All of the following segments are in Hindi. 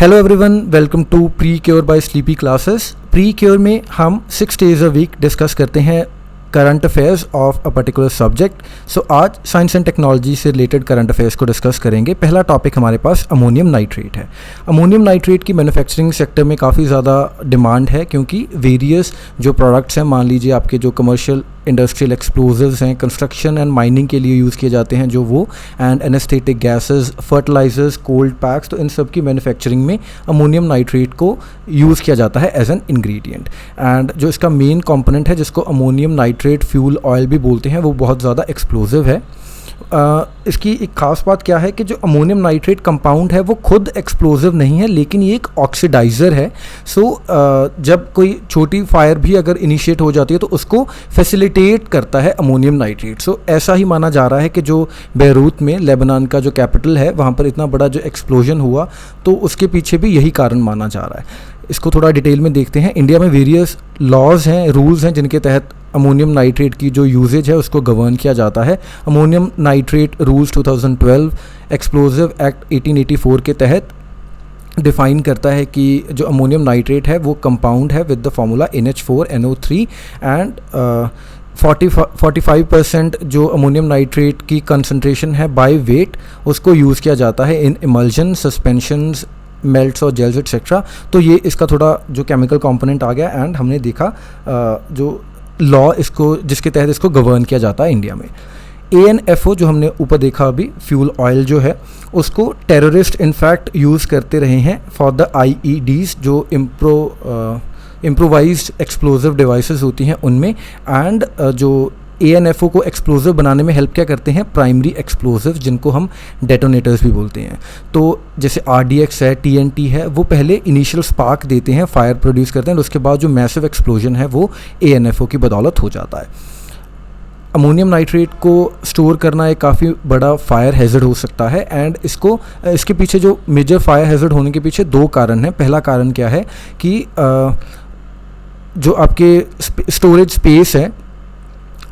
Hello everyone, welcome to pre cure by sleepy classes. Pre cure में हम 6 डेज अ वीक डिस्कस करते हैं current affairs of a particular subject. So आज साइंस एंड टेक्नोलॉजी से रिलेटेड करंट अफेयर्स को डिस्कस करेंगे। पहला टॉपिक हमारे पास अमोनियम नाइट्रेट है। अमोनियम नाइट्रेट की मैन्युफैक्चरिंग सेक्टर में काफ़ी ज़्यादा डिमांड है, क्योंकि वेरियस जो प्रोडक्ट्स हैं, मान लीजिए आपके जो कमर्शियल इंडस्ट्रियल एक्सप्लोजिव्स हैं, कंस्ट्रक्शन एंड माइनिंग के लिए यूज़ किए जाते हैं जो वो, and anaesthetic gases, fertilisers, cold packs, तो इन सब की मैन्युफैक्चरिंग में अमोनियम नाइट्रेट को यूज़ किया जाता है एज एन इंग्रेडिएंट। एंड जो इसका मेन कंपोनेंट है, जिसको अमोनियम नाइट्रेट फ्यूल ऑयल भी बोलते हैं, वो बहुत ज़्यादा एक्सप्लोजिव है। इसकी एक ख़ास बात क्या है कि जो अमोनियम नाइट्रेट कंपाउंड है वो खुद एक्सप्लोजिव नहीं है, लेकिन ये एक ऑक्सीडाइज़र है। जब कोई छोटी फायर भी अगर इनिशिएट हो जाती है तो उसको फैसिलिटेट करता है अमोनियम नाइट्रेट। ऐसा ही माना जा रहा है कि जो बेरूत में, लेबनान का जो कैपिटल है, वहाँ पर इतना बड़ा जो एक्सप्लोजन हुआ, तो उसके पीछे भी यही कारण माना जा रहा है। इसको थोड़ा डिटेल में देखते हैं। इंडिया में वेरियस लॉज हैं, रूल्स हैं, जिनके तहत अमोनियम नाइट्रेट की जो यूजेज है उसको गवर्न किया जाता है। Ammonium nitrate rules 2012 explosive act 1884 के तहत डिफ़ाइन करता है कि जो अमोनियम नाइट्रेट है वो कंपाउंड है with the formula NH4NO3 and 45% जो अमोनियम नाइट्रेट की कंसनट्रेशन है बाय वेट, उसको यूज़ किया जाता है इन इमल्जन, सस्पेंशंस, मेल्ट्स और जेल्स एक्सेट्रा। तो ये इसका थोड़ा जो केमिकल कंपोनेंट आ गया, एंड हमने देखा जो लॉ इसको, जिसके तहत इसको गवर्न किया जाता है इंडिया में। ANFO जो हमने ऊपर देखा अभी, फ्यूल ऑयल जो है, उसको टेररिस्ट इनफैक्ट यूज़ करते रहे हैं फॉर द IEDs, जो इम्प्रोवाइज्ड एक्सप्लोजिव डिवाइसेस होती हैं उनमें। एंड जो ANFO को एक्सप्लोजिव बनाने में हेल्प क्या करते हैं? प्राइमरी एक्सप्लोजिव, जिनको हम डेटोनेटर्स भी बोलते हैं। तो जैसे RDX है, TNT है, वो पहले इनिशियल स्पार्क देते हैं, फायर प्रोड्यूस करते हैं, और उसके बाद जो मैसिव एक्सप्लोजन है वो ANFO की बदौलत हो जाता है। अमोनियम नाइट्रेट को स्टोर करना एक काफ़ी बड़ा फायर हैज़र्ड हो सकता है, एंड इसके पीछे जो मेजर फायर हैज़र्ड होने के पीछे 2 कारण हैं। पहला कारण क्या है कि जो आपके स्टोरेज स्पेस है,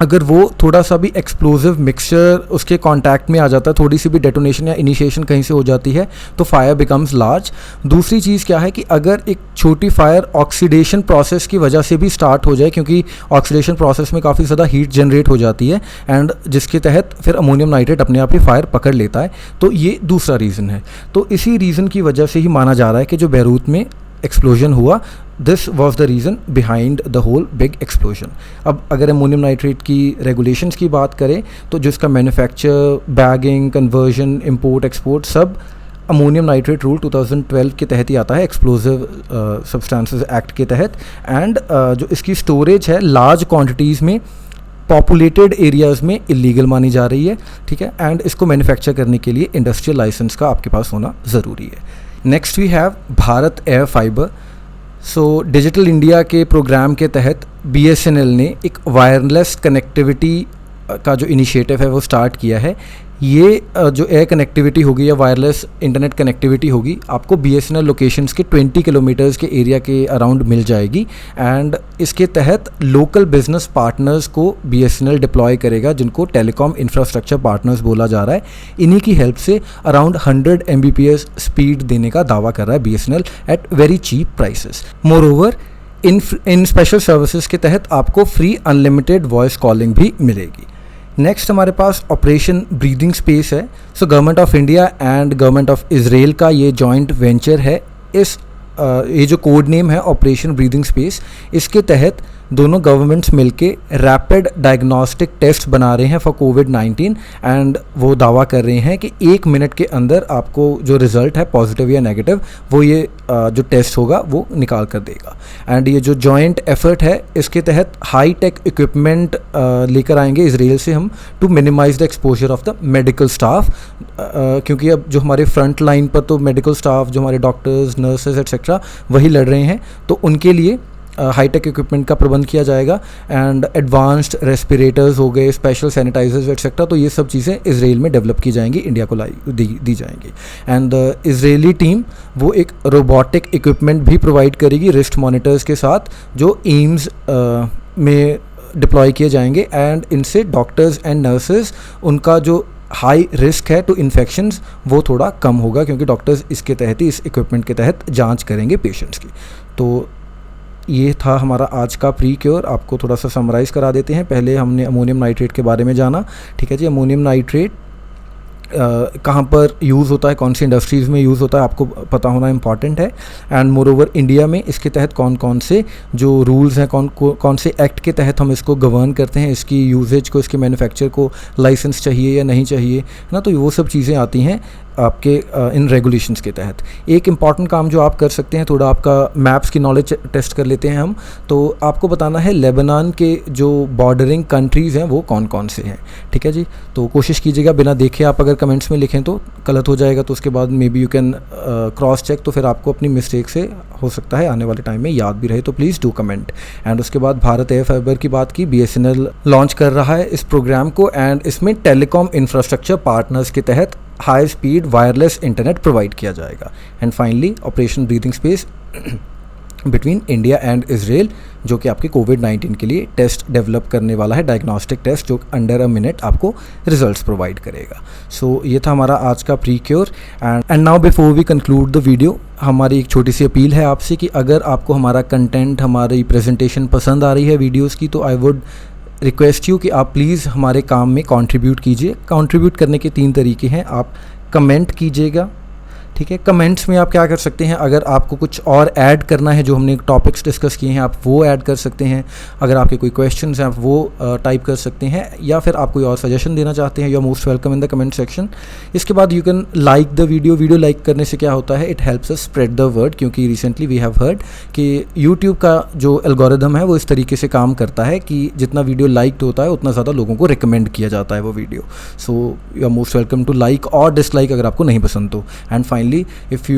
अगर वो थोड़ा सा भी एक्सप्लोजिव मिक्सचर उसके कांटेक्ट में आ जाता है, थोड़ी सी भी डेटोनेशन या इनिशिएशन कहीं से हो जाती है, तो फायर बिकम्स लार्ज। दूसरी चीज़ क्या है कि अगर एक छोटी फायर ऑक्सीडेशन प्रोसेस की वजह से भी स्टार्ट हो जाए, क्योंकि ऑक्सीडेशन प्रोसेस में काफ़ी ज़्यादा हीट जनरेट हो जाती है, एंड जिसके तहत फिर अमोनियम नाइट्रेट अपने आप ही फायर पकड़ लेता है, तो ये दूसरा रीज़न है। तो इसी रीज़न की वजह से ही माना जा रहा है कि जो बेरूत में एक्सप्लोजन हुआ, this was the reason behind the whole big explosion. अब अगर अमोनियम नाइट्रेट की रेगुलेशंस की बात करें, तो जो इसका manufacture, bagging, conversion, import, export, सब अमोनियम नाइट्रेट रूल 2012 के तहत ही आता है, एक्सप्लोजिव सब्सटेंसेस एक्ट के तहत। एंड जो इसकी स्टोरेज है लार्ज क्वान्टिटीज़ में पॉपुलेटेड एरियाज़ में इलीगल मानी जा रही है, ठीक है। एंड इसको मैन्युफैक्चर करने के लिए इंडस्ट्रियल लाइसेंस का आपके पास होना ज़रूरी है। Next we have Bharat air fibre. Digital India के प्रोग्राम के तहत BSNL ने एक वायरलेस कनेक्टिविटी का जो इनिशिएटिव है वो स्टार्ट किया है। ये जो एयर कनेक्टिविटी होगी या वायरलेस इंटरनेट कनेक्टिविटी होगी, आपको BSNL लोकेशंस के 20 किलोमीटर्स के एरिया के अराउंड मिल जाएगी। एंड इसके तहत लोकल बिजनेस पार्टनर्स को BSNL डिप्लॉय करेगा, जिनको टेलीकॉम इंफ्रास्ट्रक्चर पार्टनर्स बोला जा रहा है। इन्हीं की हेल्प से अराउंड 100 Mbps स्पीड देने का दावा कर रहा है BSNL at very cheap prices. Moreover, in special services के तहत आपको फ्री अनलिमिटेड वॉइस कॉलिंग भी मिलेगी। नेक्स्ट हमारे पास ऑपरेशन ब्रीदिंग स्पेस है। Government of India and government of Israel का ये जॉइंट वेंचर है। ये जो कोड नेम है ऑपरेशन ब्रीदिंग स्पेस, इसके तहत दोनों गवर्नमेंट्स मिलके रैपिड डायग्नोस्टिक टेस्ट बना रहे हैं फॉर कोविड-19, एंड वो दावा कर रहे हैं कि 1 मिनट के अंदर आपको जो रिज़ल्ट है, पॉजिटिव या नेगेटिव, वो ये जो टेस्ट होगा वो निकाल कर देगा। एंड ये जो जॉइंट एफर्ट है, इसके तहत हाई टेक इक्विपमेंट लेकर आएंगे इजराइल से हम, to minimise the exposure of the medical staff, क्योंकि अब जो हमारे फ्रंट लाइन पर तो मेडिकल स्टाफ, जो हमारे डॉक्टर्स, नर्सेज एक्सेट्रा, वही लड़ रहे हैं, तो उनके लिए हाईटेक इक्विपमेंट का प्रबंध किया जाएगा। एंड एडवांस्ड रेस्पिरेटर्स हो गए, स्पेशल सैनिटाइजर्स एक्सेट्रा, तो ये सब चीज़ें इजराइल में डेवलप की जाएंगी, इंडिया को दी जाएंगी। एंड द इजरायली टीम वो एक रोबोटिक इक्विपमेंट भी प्रोवाइड करेगी रिस्ट मॉनिटर्स के साथ, जो एम्स में डिप्लॉय किए जाएंगे। एंड इनसे डॉक्टर्स एंड नर्सेज उनका जो हाई रिस्क है टू इन्फेक्शंस वो थोड़ा कम होगा, क्योंकि डॉक्टर्स इसके तहत ही, इस इक्विपमेंट के तहत जांच करेंगे पेशेंट्स की। तो ये था हमारा आज का प्री क्योर। आपको थोड़ा सा समराइज़ करा देते हैं। पहले हमने अमोनियम नाइट्रेट के बारे में जाना, ठीक है जी। अमोनियम नाइट्रेट कहाँ पर यूज़ होता है, कौन सी इंडस्ट्रीज़ में यूज़ होता है, आपको पता होना इम्पॉर्टेंट है। एंड मोर ओवर इंडिया में इसके तहत कौन कौन से जो रूल्स हैं, कौन से एक्ट के तहत हम इसको गवर्न करते हैं, इसकी यूजेज को, इसके मैन्युफैक्चर को लाइसेंस चाहिए या नहीं चाहिए, है ना। तो वो सब चीज़ें आती हैं आपके इन रेगुलेशंस के तहत। एक इम्पॉर्टेंट काम जो आप कर सकते हैं, थोड़ा आपका मैप्स की नॉलेज टेस्ट कर लेते हैं हम। तो आपको बताना है लेबनान के जो बॉर्डरिंग कंट्रीज़ हैं वो कौन कौन से हैं, ठीक है जी। तो कोशिश कीजिएगा बिना देखे, आप अगर कमेंट्स में लिखें तो गलत हो जाएगा, तो उसके बाद maybe you can cross check, तो फिर आपको अपनी मिस्टेक से हो सकता है आने वाले टाइम में याद भी रहे। तो प्लीज़ डू कमेंट। एंड उसके बाद भारत एयर फाइबर की बात की, BSNL लॉन्च कर रहा है इस प्रोग्राम को, एंड इसमें टेलीकॉम इंफ्रास्ट्रक्चर पार्टनर्स के तहत high speed wireless internet provide किया जाएगा। And finally operation breathing space between India and Israel, जो कि आपके कोविड-19 के लिए टेस्ट डेवलप करने वाला है, डायग्नोस्टिक टेस्ट, जो अंडर अ मिनट आपको रिजल्ट्स प्रोवाइड करेगा। सो ये था हमारा आज का pre cure. And now before we conclude the video, हमारी एक छोटी सी अपील है आपसे कि अगर आपको हमारा कंटेंट, हमारी प्रेजेंटेशन पसंद आ रही है वीडियोज़ की, तो आई वुड रिक्वेस्ट यू कि आप प्लीज़ हमारे काम में कंट्रीब्यूट कीजिए। कंट्रीब्यूट करने के 3 तरीके हैं। आप कमेंट कीजिएगा, ठीक है। कमेंट्स में आप क्या कर सकते हैं, अगर आपको कुछ और ऐड करना है, जो हमने टॉपिक्स डिस्कस किए हैं, आप वो ऐड कर सकते हैं। अगर आपके कोई क्वेश्चंस हैं, आप वो टाइप कर सकते हैं, या फिर आप कोई और सजेशन देना चाहते हैं, you are most welcome in the comment section. इसके बाद you can like the video लाइक करने से क्या होता है, it helps us spread the word, क्योंकि रिसेंटली वी हैव हर्ड कि यूट्यूब का जो एल्गोरिदम है वो इस तरीके से काम करता है कि जितना वीडियो लाइक्ड होता है उतना ज़्यादा लोगों को रिकमेंड किया जाता है वो video. So you are most welcome to like और डिसलाइक अगर आपको नहीं पसंद तो। And finally if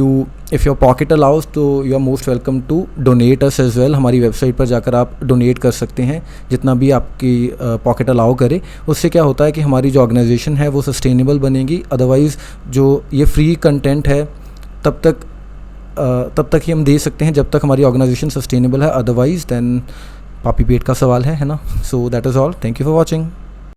your pocket allows, तो you are most welcome to donate us as well। हमारी वेबसाइट पर जाकर आप डोनेट कर सकते हैं जितना भी आपकी पॉकेट अलाउ करे। उससे क्या होता है कि हमारी जो ऑर्गेनाइजेशन है वो सस्टेनेबल बनेगी। अदरवाइज़ जो ये फ्री कंटेंट है तब तक ही हम दे सकते हैं जब तक हमारी ऑर्गेनाइजेशन सस्टेनेबल है। अदरवाइज़ देन पापी पेट का सवाल है ना। So that is all. Thank you for watching.